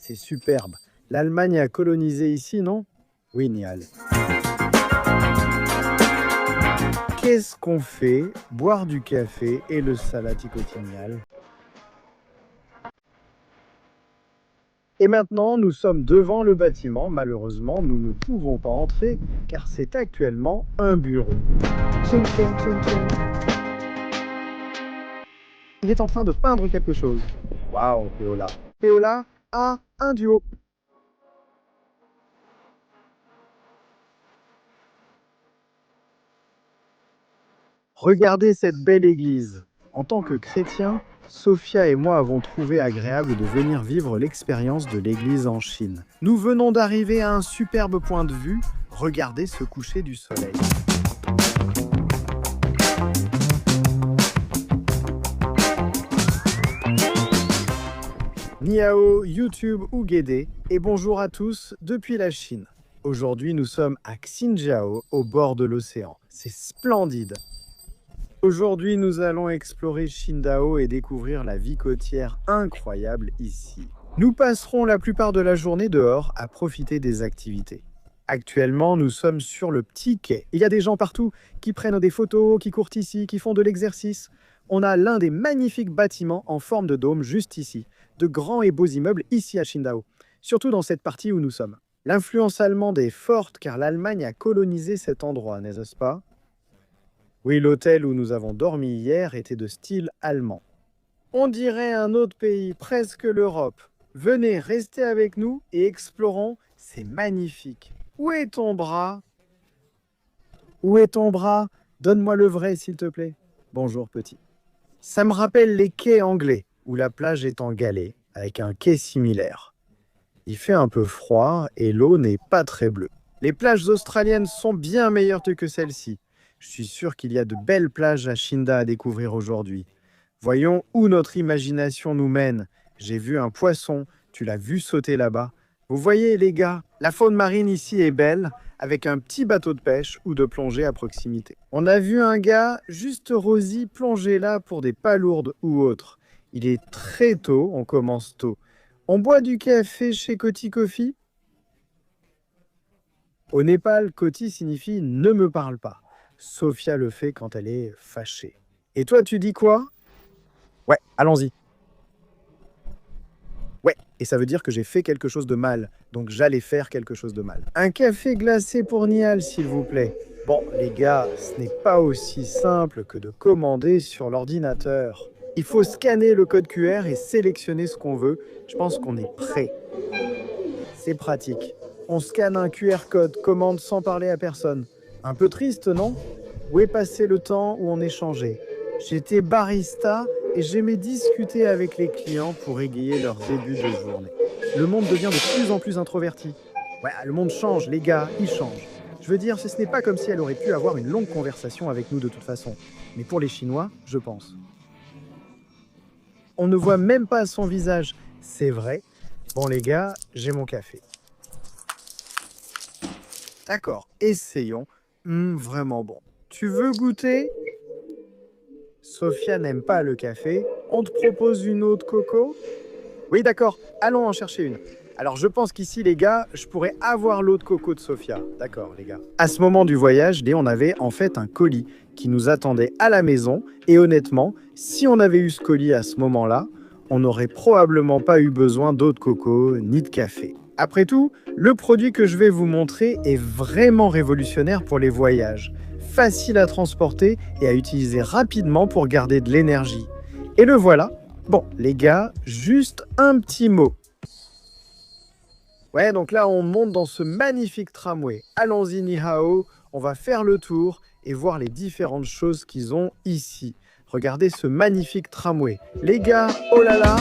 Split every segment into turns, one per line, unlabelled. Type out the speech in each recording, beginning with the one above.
C'est superbe. L'Allemagne a colonisé ici, non? Oui, Niall. Qu'est-ce qu'on fait? Boire du café et le salatico Niall. Et maintenant, nous sommes devant le bâtiment. Malheureusement, nous ne pouvons pas entrer car c'est actuellement un bureau. Tching, tching, tching, tching. Il est en train de peindre quelque chose. Waouh, Péola. Péola a un duo. Regardez cette belle église. En tant que chrétien, Sophia et moi avons trouvé agréable de venir vivre l'expérience de l'église en Chine. Nous venons d'arriver à un superbe point de vue. Regardez ce coucher du soleil. Niao, YouTube ou Guédé, et bonjour à tous depuis la Chine. Aujourd'hui, nous sommes à Xinjiao, au bord de l'océan. C'est splendide. Aujourd'hui, nous allons explorer Qingdao et découvrir la vie côtière incroyable ici. Nous passerons la plupart de la journée dehors à profiter des activités. Actuellement, nous sommes sur le petit quai. Il y a des gens partout qui prennent des photos, qui courent ici, qui font de l'exercice. On a l'un des magnifiques bâtiments en forme de dôme juste ici. De grands et beaux immeubles ici à Qingdao, surtout dans cette partie où nous sommes. L'influence allemande est forte car l'Allemagne a colonisé cet endroit, n'est-ce pas? Oui, l'hôtel où nous avons dormi hier était de style allemand. On dirait un autre pays, presque l'Europe. Venez, restez avec nous et explorons, c'est magnifique. Où est ton bras? Où est ton bras? Donne-moi le vrai, s'il te plaît. Bonjour, petit. Ça me rappelle les quais anglais, où la plage est en galets, avec un quai similaire. Il fait un peu froid et l'eau n'est pas très bleue. Les plages australiennes sont bien meilleures que celles-ci. Je suis sûr qu'il y a de belles plages à Qingdao à découvrir aujourd'hui. Voyons où notre imagination nous mène. J'ai vu un poisson, tu l'as vu sauter là-bas. Vous voyez les gars, la faune marine ici est belle, avec un petit bateau de pêche ou de plongée à proximité. On a vu un gars, juste rosy, plonger là pour des palourdes ou autres. Il est très tôt, on commence tôt. On boit du café chez Coty Coffee? Au Népal, Coty signifie « ne me parle pas ». Sophia le fait quand elle est fâchée. Et toi, tu dis quoi? Ouais, allons-y. Ouais, et ça veut dire que j'ai fait quelque chose de mal. Donc j'allais faire quelque chose de mal. Un café glacé pour Niall, s'il vous plaît. Bon, les gars, ce n'est pas aussi simple que de commander sur l'ordinateur. Il faut scanner le code QR et sélectionner ce qu'on veut. Je pense qu'on est prêt. C'est pratique. On scanne un QR code, commande sans parler à personne. Un peu triste, non? Où est passé le temps où on échangeait? J'étais barista et j'aimais discuter avec les clients pour égayer leur début de journée. Le monde devient de plus en plus introverti. Ouais, le monde change, les gars, ils changent. Je veux dire, ce n'est pas comme si elle aurait pu avoir une longue conversation avec nous de toute façon. Mais pour les Chinois, je pense. On ne voit même pas son visage. C'est vrai. Bon les gars, j'ai mon café. D'accord, essayons. Vraiment bon. Tu veux goûter? Sophia n'aime pas le café. On te propose une eau de coco? Oui, d'accord. Allons en chercher une. Alors, je pense qu'ici, les gars, je pourrais avoir l'eau de coco de Sophia. D'accord, les gars. À ce moment du voyage, on avait en fait un colis qui nous attendait à la maison. Et honnêtement, si on avait eu ce colis à ce moment-là, on n'aurait probablement pas eu besoin d'eau de coco ni de café. Après tout, le produit que je vais vous montrer est vraiment révolutionnaire pour les voyages. Facile à transporter et à utiliser rapidement pour garder de l'énergie. Et le voilà. Bon, les gars, juste un petit mot. Ouais, donc là, on monte dans ce magnifique tramway. Allons-y, ni hao. On va faire le tour et voir les différentes choses qu'ils ont ici. Regardez ce magnifique tramway. Les gars, oh là là!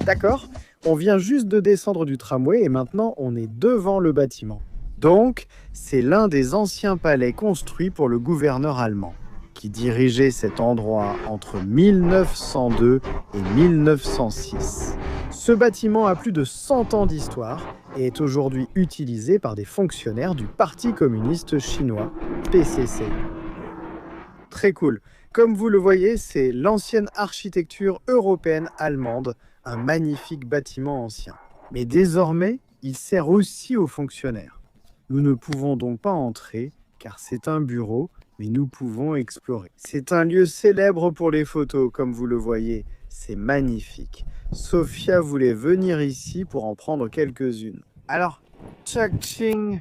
D'accord, on vient juste de descendre du tramway et maintenant on est devant le bâtiment. Donc, c'est l'un des anciens palais construits pour le gouverneur allemand. qui dirigeait cet endroit entre 1902 et 1906. Ce bâtiment a plus de 100 ans d'histoire et est aujourd'hui utilisé par des fonctionnaires du Parti communiste chinois, PCC. Très cool. Comme vous le voyez, c'est l'ancienne architecture européenne allemande, un magnifique bâtiment ancien. Mais désormais, il sert aussi aux fonctionnaires. Nous ne pouvons donc pas entrer, car c'est un bureau, mais nous pouvons explorer. C'est un lieu célèbre pour les photos, comme vous le voyez. C'est magnifique. Sophia voulait venir ici pour en prendre quelques-unes. Alors, tchak-ching!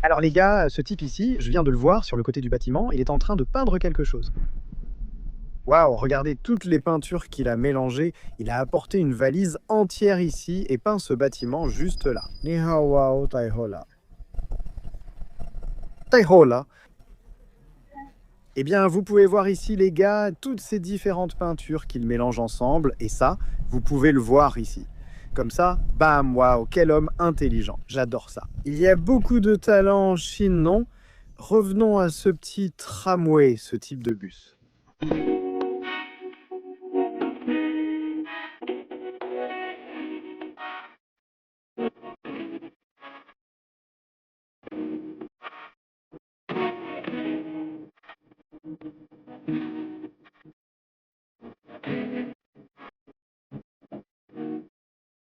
Alors les gars, ce type ici, je viens de le voir sur le côté du bâtiment, il est en train de peindre quelque chose. Waouh, regardez toutes les peintures qu'il a mélangées. Il a apporté une valise entière ici et peint ce bâtiment juste là. Ni hao wao tai ho la. Tai ho la. Eh bien, vous pouvez voir ici, les gars, toutes ces différentes peintures qu'il mélange ensemble. Et ça, vous pouvez le voir ici. Comme ça, bam, waouh, quel homme intelligent. J'adore ça. Il y a beaucoup de talent en Chine, non? Revenons à ce petit tramway, ce type de bus.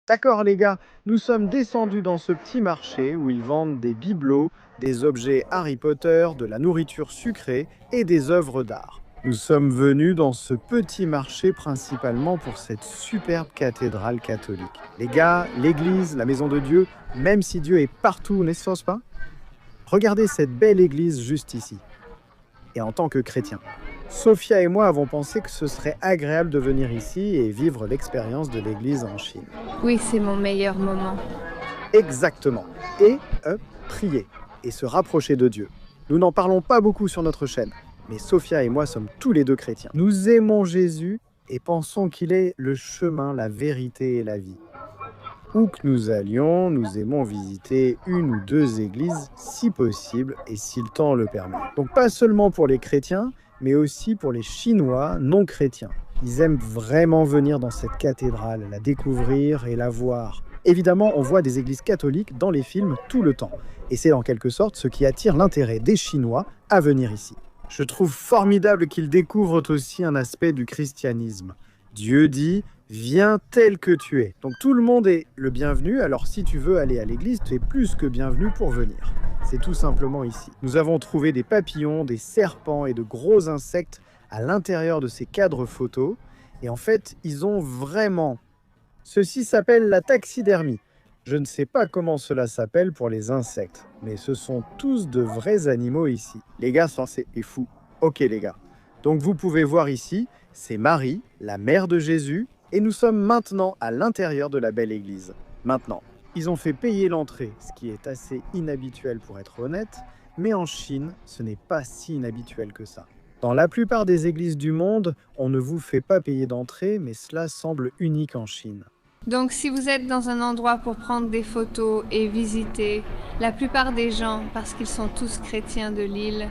D'accord les gars, nous sommes descendus dans ce petit marché où ils vendent des bibelots, des objets Harry Potter, de la nourriture sucrée et des œuvres d'art. Nous sommes venus dans ce petit marché principalement pour cette superbe cathédrale catholique. Les gars, l'église, la maison de Dieu, même si Dieu est partout, n'est-ce pas? Regardez cette belle église juste ici. Et en tant que chrétien, Sophia et moi avons pensé que ce serait agréable de venir ici et vivre l'expérience de l'église en Chine.
Oui, c'est mon meilleur moment.
Exactement. Et prier et se rapprocher de Dieu. Nous n'en parlons pas beaucoup sur notre chaîne, mais Sophia et moi sommes tous les deux chrétiens. Nous aimons Jésus et pensons qu'il est le chemin, la vérité et la vie. Où que nous allions, nous aimons visiter une ou deux églises si possible et si le temps le permet. Donc pas seulement pour les chrétiens, mais aussi pour les Chinois non chrétiens. Ils aiment vraiment venir dans cette cathédrale, la découvrir et la voir. Évidemment, on voit des églises catholiques dans les films tout le temps. Et c'est en quelque sorte ce qui attire l'intérêt des Chinois à venir ici. Je trouve formidable qu'ils découvrent aussi un aspect du christianisme. Dieu dit « Viens tel que tu es ». Donc tout le monde est le bienvenu, alors si tu veux aller à l'église, tu es plus que bienvenu pour venir. C'est tout simplement ici. Nous avons trouvé des papillons, des serpents et de gros insectes à l'intérieur de ces cadres photos. Et en fait, ils ont vraiment... Ceci s'appelle la taxidermie. Je ne sais pas comment cela s'appelle pour les insectes, mais ce sont tous de vrais animaux ici. Les gars, c'est fou. Ok les gars. Donc vous pouvez voir ici, c'est Marie, la mère de Jésus, et nous sommes maintenant à l'intérieur de la belle église. Maintenant, ils ont fait payer l'entrée, ce qui est assez inhabituel pour être honnête, mais en Chine, ce n'est pas si inhabituel que ça. Dans la plupart des églises du monde, on ne vous fait pas payer d'entrée, mais cela semble unique en Chine.
Donc si vous êtes dans un endroit pour prendre des photos et visiter, la plupart des gens, parce qu'ils sont tous chrétiens de l'île...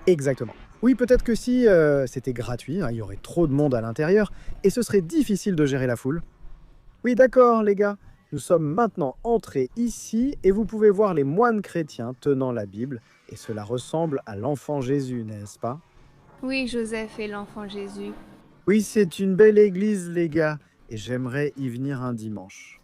Exactement. Oui, peut-être que si c'était gratuit, il y aurait trop de monde à l'intérieur, et ce serait difficile de gérer la foule. Oui, d'accord les gars. Nous sommes maintenant entrés ici et vous pouvez voir les moines chrétiens tenant la Bible et cela ressemble à l'enfant Jésus, n'est-ce pas?
Oui, Joseph et l'enfant Jésus.
Oui, c'est une belle église les gars et j'aimerais y venir un dimanche.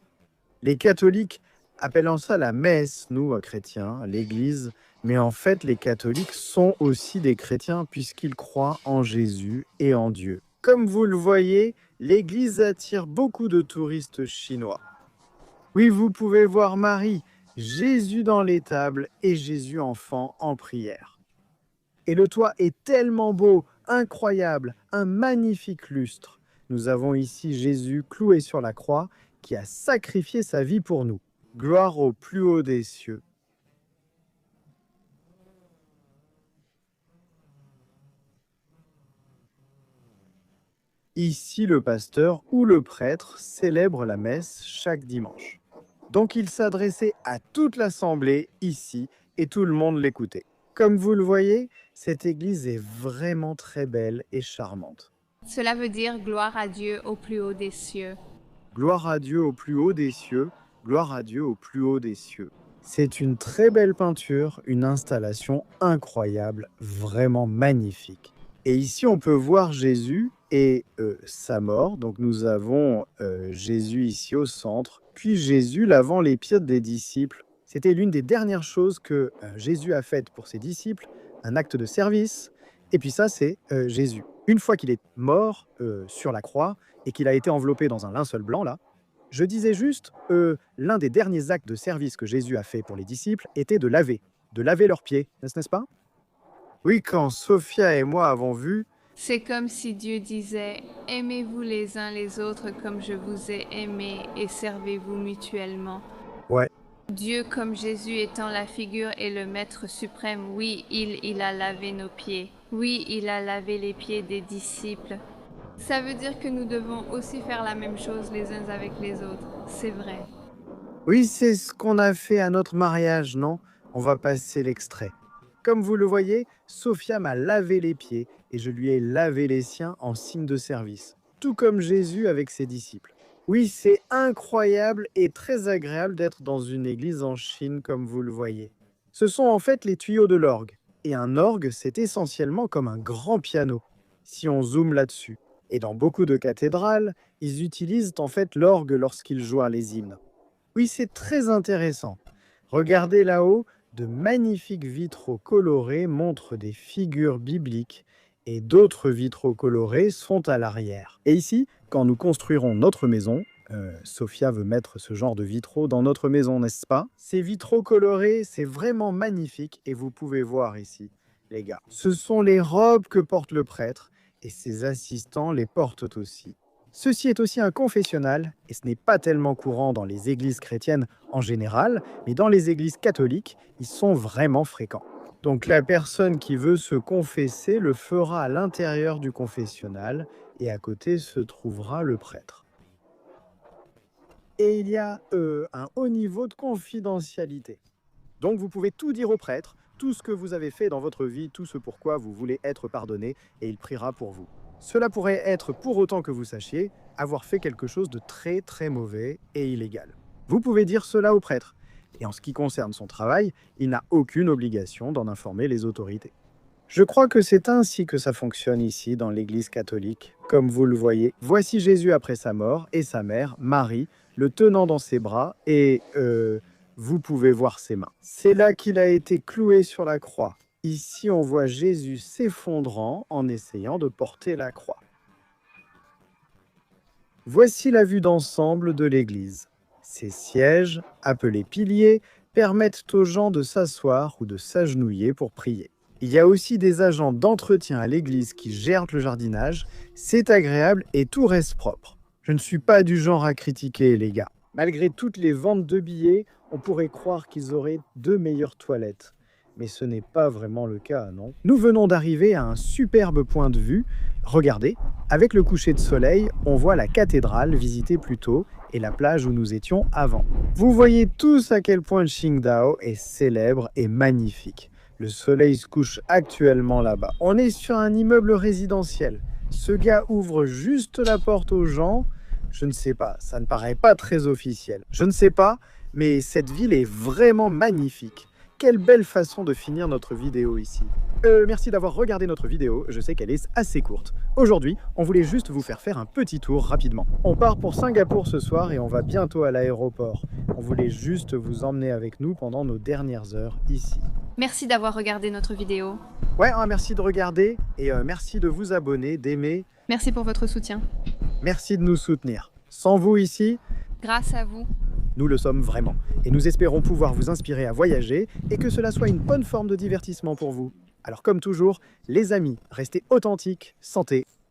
Les catholiques appellent ça la messe, nous chrétiens, l'église, mais en fait les catholiques sont aussi des chrétiens puisqu'ils croient en Jésus et en Dieu. Comme vous le voyez, l'église attire beaucoup de touristes chinois. Oui, vous pouvez voir Marie, Jésus dans l'étable et Jésus enfant en prière. Et le toit est tellement beau, incroyable, un magnifique lustre. Nous avons ici Jésus cloué sur la croix qui a sacrifié sa vie pour nous. Gloire au plus haut des cieux. Ici, le pasteur ou le prêtre célèbre la messe chaque dimanche. Donc il s'adressait à toute l'assemblée ici et tout le monde l'écoutait. Comme vous le voyez, cette église est vraiment très belle et charmante.
Cela veut dire gloire à Dieu au plus haut des cieux.
Gloire à Dieu au plus haut des cieux, gloire à Dieu au plus haut des cieux. C'est une très belle peinture, une installation incroyable, vraiment magnifique. Et ici, on peut voir Jésus et sa mort. Donc nous avons Jésus ici au centre, puis Jésus lavant les pieds des disciples. C'était l'une des dernières choses que Jésus a faites pour ses disciples, un acte de service. Et puis ça, c'est Jésus. Une fois qu'il est mort sur la croix et qu'il a été enveloppé dans un linceul blanc, là, je disais juste, l'un des derniers actes de service que Jésus a fait pour les disciples était de laver leurs pieds, n'est-ce pas? Oui, quand Sophia et moi avons vu,
C'est comme si Dieu disait « Aimez-vous les uns les autres comme je vous ai aimés et servez-vous mutuellement. »
ouais,
Dieu comme Jésus étant la figure et le maître suprême, oui, il a lavé nos pieds. Oui, il a lavé les pieds des disciples. Ça veut dire que nous devons aussi faire la même chose les uns avec les autres. C'est vrai.
oui, c'est ce qu'on a fait à notre mariage, non? On va passer l'extrait. Comme vous le voyez, Sophia m'a lavé les pieds et je lui ai lavé les siens en signe de service, tout comme Jésus avec ses disciples. Oui, c'est incroyable et très agréable d'être dans une église en Chine, comme vous le voyez. Ce sont en fait les tuyaux de l'orgue. Et un orgue, c'est essentiellement comme un grand piano, si on zoome là-dessus. Et dans beaucoup de cathédrales, ils utilisent en fait l'orgue lorsqu'ils jouent les hymnes. Oui, c'est très intéressant. Regardez là-haut, de magnifiques vitraux colorés montrent des figures bibliques et d'autres vitraux colorés sont à l'arrière. Et ici, quand nous construirons notre maison, Sophia veut mettre ce genre de vitraux dans notre maison, n'est-ce pas? Ces vitraux colorés, c'est vraiment magnifique et vous pouvez voir ici, les gars. Ce sont les robes que porte le prêtre et ses assistants les portent aussi. Ceci est aussi un confessionnal, et ce n'est pas tellement courant dans les églises chrétiennes en général, mais dans les églises catholiques, ils sont vraiment fréquents. Donc la personne qui veut se confesser le fera à l'intérieur du confessionnal, et à côté se trouvera le prêtre. Et il y a un haut niveau de confidentialité. Donc vous pouvez tout dire au prêtre, tout ce que vous avez fait dans votre vie, tout ce pourquoi vous voulez être pardonné, et il priera pour vous. Cela pourrait être, pour autant que vous sachiez, avoir fait quelque chose de très très mauvais et illégal. Vous pouvez dire cela au prêtre. Et en ce qui concerne son travail, il n'a aucune obligation d'en informer les autorités. Je crois que c'est ainsi que ça fonctionne ici dans l'Église catholique. Comme vous le voyez, voici Jésus après sa mort et sa mère, Marie, le tenant dans ses bras et vous pouvez voir ses mains. C'est là qu'il a été cloué sur la croix. Ici, on voit Jésus s'effondrant en essayant de porter la croix. Voici la vue d'ensemble de l'église. Ces sièges, appelés piliers, permettent aux gens de s'asseoir ou de s'agenouiller pour prier. Il y a aussi des agents d'entretien à l'église qui gèrent le jardinage. C'est agréable et tout reste propre. Je ne suis pas du genre à critiquer les gars. Malgré toutes les ventes de billets, on pourrait croire qu'ils auraient de meilleures toilettes. Mais ce n'est pas vraiment le cas, non? Nous venons d'arriver à un superbe point de vue. Regardez, avec le coucher de soleil, on voit la cathédrale visitée plus tôt et la plage où nous étions avant. Vous voyez tous à quel point Qingdao est célèbre et magnifique. Le soleil se couche actuellement là-bas. On est sur un immeuble résidentiel. Ce gars ouvre juste la porte aux gens. Je ne sais pas, ça ne paraît pas très officiel. Je ne sais pas, mais cette ville est vraiment magnifique. Quelle belle façon de finir notre vidéo ici. Merci d'avoir regardé notre vidéo, je sais qu'elle est assez courte. Aujourd'hui, on voulait juste vous faire un petit tour rapidement. On part pour Singapour ce soir et on va bientôt à l'aéroport. On voulait juste vous emmener avec nous pendant nos dernières heures ici.
Merci d'avoir regardé notre vidéo.
Ouais, merci de regarder et merci de vous abonner, d'aimer.
Merci pour votre soutien.
Merci de nous soutenir. Sans vous ici,
Grâce à vous,
nous le sommes vraiment. Et nous espérons pouvoir vous inspirer à voyager et que cela soit une bonne forme de divertissement pour vous. Alors comme toujours, les amis, restez authentiques, santé